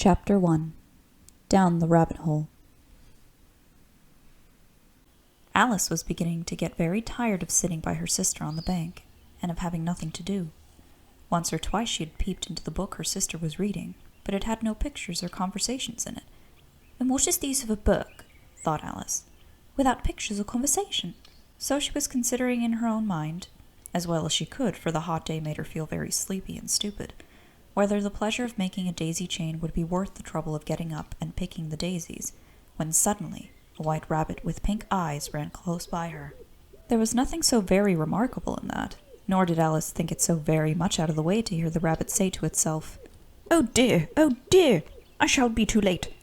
Chapter 1. Down the Rabbit Hole. Alice was beginning to get very tired of sitting by her sister on the bank, and of having nothing to do. Once or twice she had peeped into the book her sister was reading, but it had no pictures or conversations in it. "And what is the use of a book," thought Alice, "without pictures or conversation?" So she was considering in her own mind, as well as she could, for the hot day made her feel very sleepy and stupid, whether the pleasure of making a daisy chain would be worth the trouble of getting up and picking the daisies, when suddenly a white rabbit with pink eyes ran close by her. There was nothing so very remarkable in that, nor did Alice think it so very much out of the way to hear the rabbit say to itself, oh dear, I shall be too late."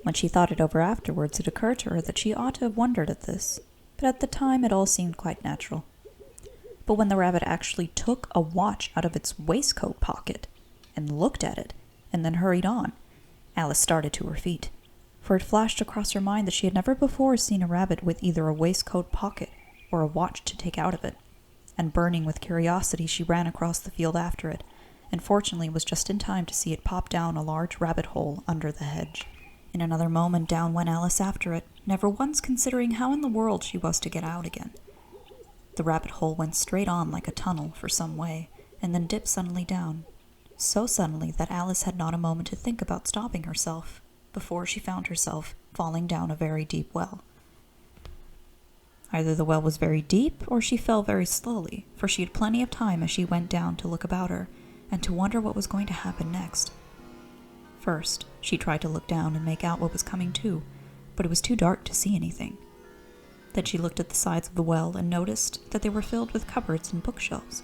When she thought it over afterwards, it occurred to her that she ought to have wondered at this, but at the time it all seemed quite natural. But when the rabbit actually took a watch out of its waistcoat pocket and looked at it, and then hurried on, Alice started to her feet, for it flashed across her mind that she had never before seen a rabbit with either a waistcoat pocket or a watch to take out of it, and burning with curiosity she ran across the field after it, and fortunately was just in time to see it pop down a large rabbit hole under the hedge. In another moment down went Alice after it, never once considering how in the world she was to get out again. The rabbit hole went straight on like a tunnel for some way, and then dipped suddenly down, so suddenly that Alice had not a moment to think about stopping herself, before she found herself falling down a very deep well. Either the well was very deep, or she fell very slowly, for she had plenty of time as she went down to look about her, and to wonder what was going to happen next. First, she tried to look down and make out what was coming too, but it was too dark to see anything. Then she looked at the sides of the well and noticed that they were filled with cupboards and bookshelves.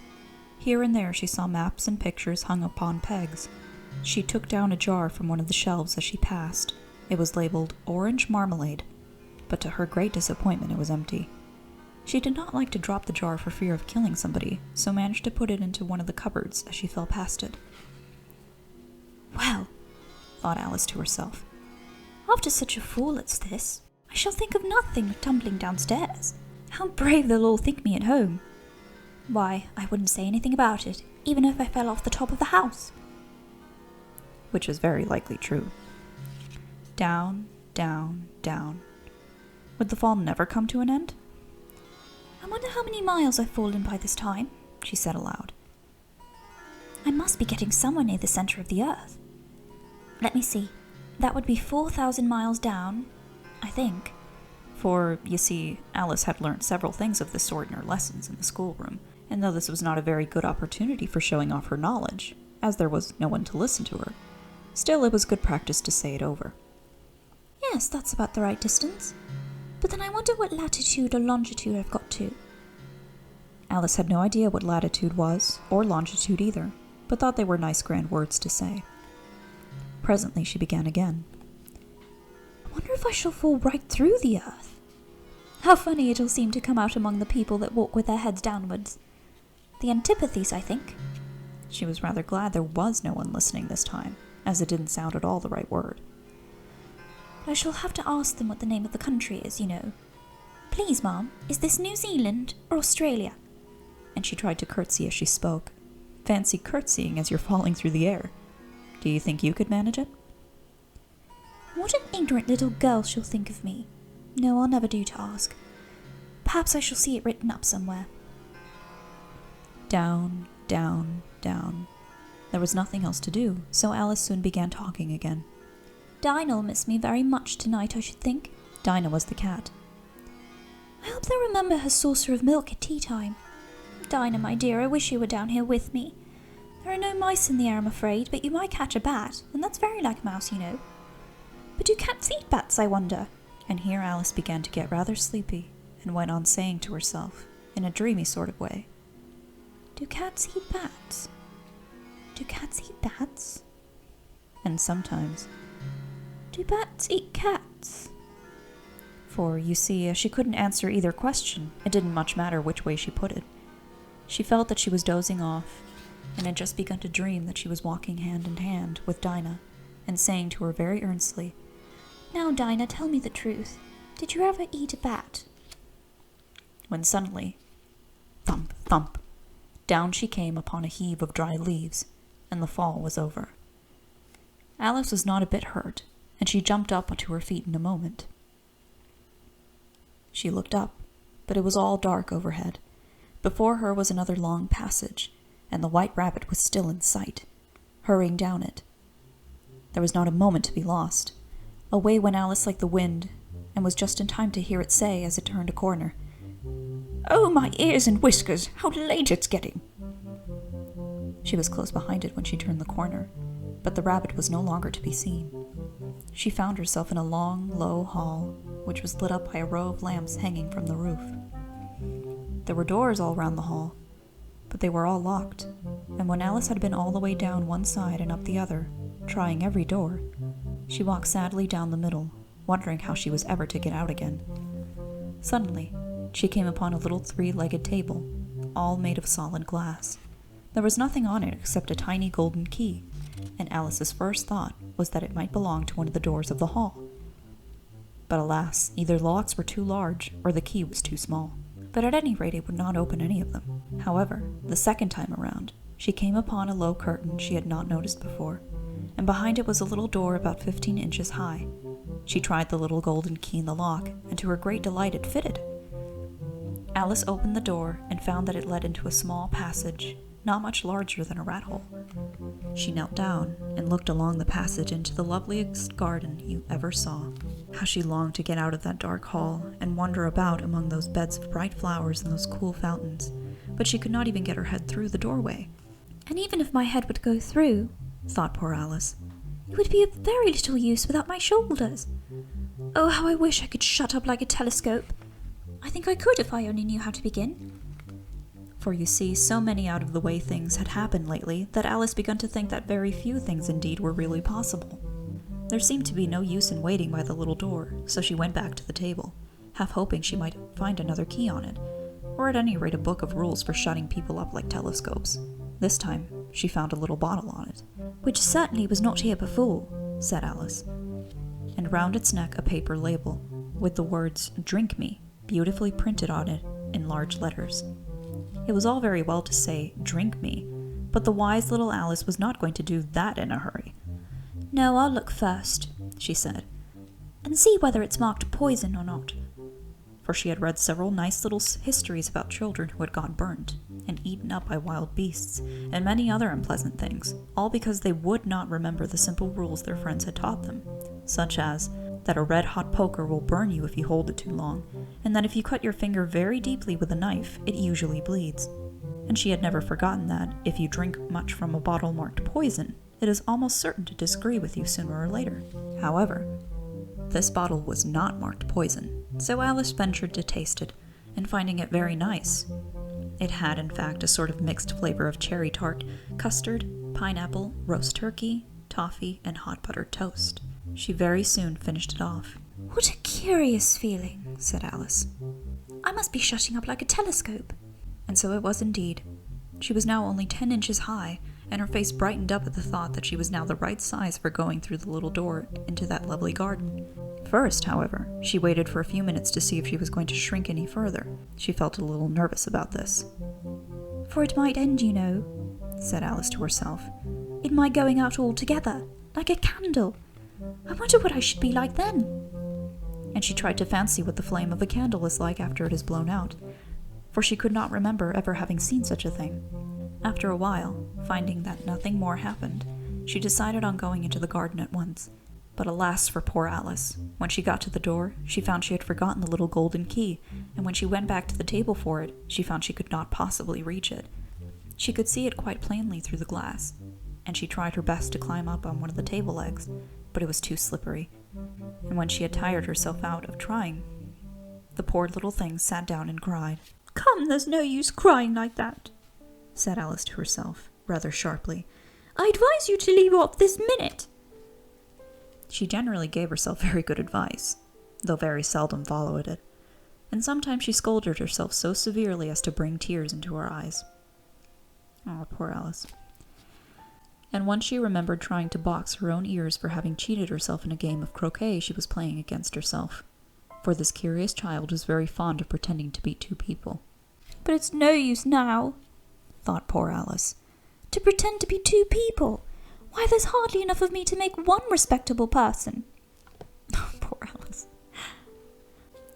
Here and there she saw maps and pictures hung upon pegs. She took down a jar from one of the shelves as she passed. It was labeled Orange Marmalade, but to her great disappointment it was empty. She did not like to drop the jar for fear of killing somebody, so managed to put it into one of the cupboards as she fell past it. "Well," thought Alice to herself, "after such a fall as this, I shall think of nothing of tumbling downstairs. How brave they'll all think me at home. Why, I wouldn't say anything about it, even if I fell off the top of the house." Which was very likely true. Down, down, down. Would the fall never come to an end? "I wonder how many miles I've fallen by this time," she said aloud. "I must be getting somewhere near the center of the earth. Let me see. That would be 4,000 miles down, I think." For, you see, Alice had learnt several things of this sort in her lessons in the schoolroom, and though this was not a very good opportunity for showing off her knowledge, as there was no one to listen to her, still it was good practice to say it over. "Yes, that's about the right distance. But then I wonder what latitude or longitude I've got to." Alice had no idea what latitude was, or longitude either, but thought they were nice grand words to say. Presently she began again. "I wonder if I shall fall right through the earth. How funny it'll seem to come out among the people that walk with their heads downwards. The antipathies, I think." She was rather glad there was no one listening this time, as it didn't sound at all the right word. "But I shall have to ask them what the name of the country is, you know. Please, Ma'am, is this New Zealand or Australia?" And she tried to curtsy as she spoke. Fancy curtsying as you're falling through the air. Do you think you could manage it? "What an ignorant little girl she'll think of me. No, I'll never do to ask. Perhaps I shall see it written up somewhere." Down, down, down. There was nothing else to do, so Alice soon began talking again. "Dinah'll miss me very much tonight, I should think." Dinah was the cat. "I hope they'll remember her saucer of milk at tea time. Dinah, my dear, I wish you were down here with me. There are no mice in the air, I'm afraid, but you might catch a bat, and that's very like a mouse, you know. But do cats eat bats, I wonder?" And here Alice began to get rather sleepy, and went on saying to herself, in a dreamy sort of way, "Do cats eat bats? Do cats eat bats?" And sometimes, "Do bats eat cats?" For, you see, as she couldn't answer either question, it didn't much matter which way she put it. She felt that she was dozing off, and had just begun to dream that she was walking hand in hand with Dinah, and saying to her very earnestly, "Now, Dinah, tell me the truth. Did you ever eat a bat?" When suddenly, thump, thump, down she came upon a heap of dry leaves, and the fall was over. Alice was not a bit hurt, and she jumped up onto her feet in a moment. She looked up, but it was all dark overhead. Before her was another long passage, and the white rabbit was still in sight, hurrying down it. There was not a moment to be lost. Away went Alice like the wind, and was just in time to hear it say as it turned a corner, "Oh, my ears and whiskers, how late it's getting!" She was close behind it when she turned the corner, but the rabbit was no longer to be seen. She found herself in a long, low hall, which was lit up by a row of lamps hanging from the roof. There were doors all round the hall, but they were all locked, and when Alice had been all the way down one side and up the other, trying every door, she walked sadly down the middle, wondering how she was ever to get out again. Suddenly, she came upon a little three-legged table, all made of solid glass. There was nothing on it except a tiny golden key, and Alice's first thought was that it might belong to one of the doors of the hall. But alas, either the locks were too large or the key was too small. But at any rate it would not open any of them. However, the second time around, she came upon a low curtain she had not noticed before, and behind it was a little door about 15 inches high. She tried the little golden key in the lock, and to her great delight it fitted. Alice opened the door and found that it led into a small passage, not much larger than a rat hole. She knelt down and looked along the passage into the loveliest garden you ever saw. How she longed to get out of that dark hall and wander about among those beds of bright flowers and those cool fountains, but she could not even get her head through the doorway. "And even if my head would go through," thought poor Alice, "it would be of very little use without my shoulders. Oh, how I wish I could shut up like a telescope. I think I could if I only knew how to begin." For you see, so many out-of-the-way things had happened lately that Alice began to think that very few things indeed were really possible. There seemed to be no use in waiting by the little door, so she went back to the table, half hoping she might find another key on it, or at any rate a book of rules for shutting people up like telescopes. This time, she found a little bottle on it. "Which certainly was not here before," said Alice, and round its neck a paper label, with the words "Drink Me" beautifully printed on it in large letters. It was all very well to say, "Drink me," but the wise little Alice was not going to do that in a hurry. "No, I'll look first," she said, "and see whether it's marked poison or not." For she had read several nice little histories about children who had gone burnt, and eaten up by wild beasts, and many other unpleasant things, all because they would not remember the simple rules their friends had taught them, such as that a red-hot poker will burn you if you hold it too long, and that if you cut your finger very deeply with a knife, it usually bleeds. And she had never forgotten that, if you drink much from a bottle marked poison, it is almost certain to disagree with you sooner or later. However, this bottle was not marked poison, so Alice ventured to taste it, and finding it very nice. It had, in fact, a sort of mixed flavor of cherry tart, custard, pineapple, roast turkey, toffee, and hot buttered toast. She very soon finished it off. "What a curious feeling," said Alice. "I must be shutting up like a telescope." And so it was indeed. She was now only 10 inches high, and her face brightened up at the thought that she was now the right size for going through the little door into that lovely garden. First, however, she waited for a few minutes to see if she was going to shrink any further. She felt a little nervous about this. "For it might end, you know," said Alice to herself, "in my going out altogether, like a candle. I wonder what I should be like then." And she tried to fancy what the flame of a candle is like after it is blown out, for she could not remember ever having seen such a thing. After a while, finding that nothing more happened, she decided on going into the garden at once. But alas for poor Alice! When she got to the door, she found she had forgotten the little golden key, and when she went back to the table for it, she found she could not possibly reach it. She could see it quite plainly through the glass, and she tried her best to climb up on one of the table legs, but it was too slippery, and when she had tired herself out of trying, the poor little thing sat down and cried. "Come, there's no use crying like that," said Alice to herself, rather sharply. "I advise you to leave off this minute." She generally gave herself very good advice, though very seldom followed it, and sometimes she scolded herself so severely as to bring tears into her eyes. Oh, poor Alice. And once she remembered trying to box her own ears for having cheated herself in a game of croquet she was playing against herself, for this curious child was very fond of pretending to beat two people. "But it's no use now," thought poor Alice, "to pretend to be two people. Why, there's hardly enough of me to make one respectable person. Poor Alice.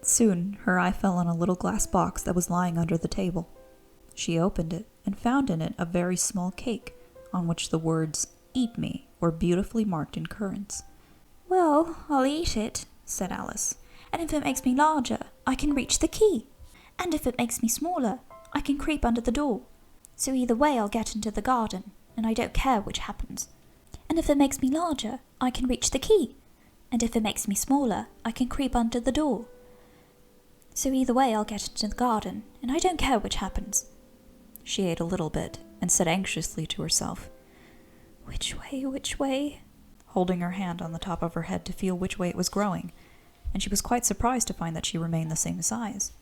Soon, her eye fell on a little glass box that was lying under the table. She opened it and found in it a very small cake, on which the words, "Eat me," were beautifully marked in currants. "Well, I'll eat it," said Alice, "and if it makes me larger, I can reach the key. And if it makes me smaller, I can creep under the door. So either way I'll get into the garden, and I don't care which happens. And if it makes me larger, I can reach the key. And if it makes me smaller, I can creep under the door. So either way I'll get into the garden, and I don't care which happens." She ate a little bit, and said anxiously to herself, "Which way?" holding her hand on the top of her head to feel which way it was growing, and she was quite surprised to find that she remained the same size.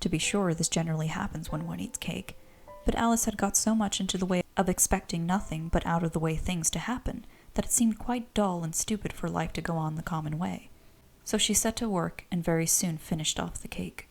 To be sure, this generally happens when one eats cake, but Alice had got so much into the way of expecting nothing but out-of-the-way things to happen that it seemed quite dull and stupid for life to go on the common way. So she set to work and very soon finished off the cake.